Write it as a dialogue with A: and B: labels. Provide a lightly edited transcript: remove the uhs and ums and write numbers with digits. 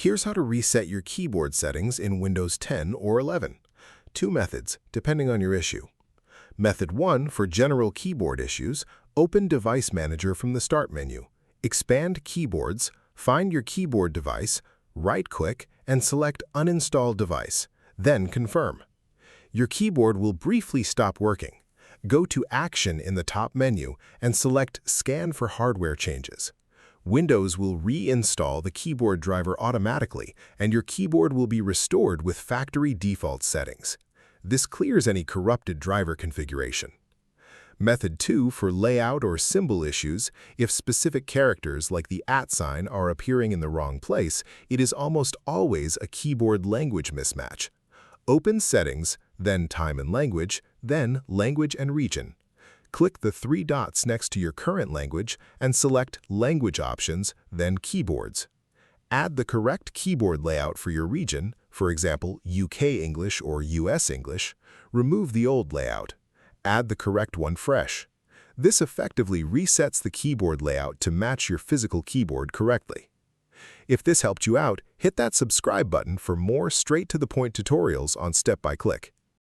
A: Here's how to reset your keyboard settings in Windows 10 or 11. Two methods, depending on your issue. Method 1, for general keyboard issues, open Device Manager from the Start menu. Expand Keyboards, find your keyboard device, right-click, and select Uninstall Device. Then confirm. Your keyboard will briefly stop working. Go to Action in the top menu and select Scan for hardware changes. Windows will reinstall the keyboard driver automatically, and your keyboard will be restored with factory default settings. This clears any corrupted driver configuration. Method 2, for layout or symbol issues, if specific characters like the @ sign are appearing in the wrong place, it is almost always a keyboard language mismatch. Open Settings, then Time and Language, then Language and Region. Click the three dots next to your current language and select Language Options, then Keyboards. Add the correct keyboard layout for your region, for example, UK English or US English. Remove the old layout. Add the correct one fresh. This effectively resets the keyboard layout to match your physical keyboard correctly. If this helped you out, hit that subscribe button for more straight-to-the-point tutorials on Step by Click.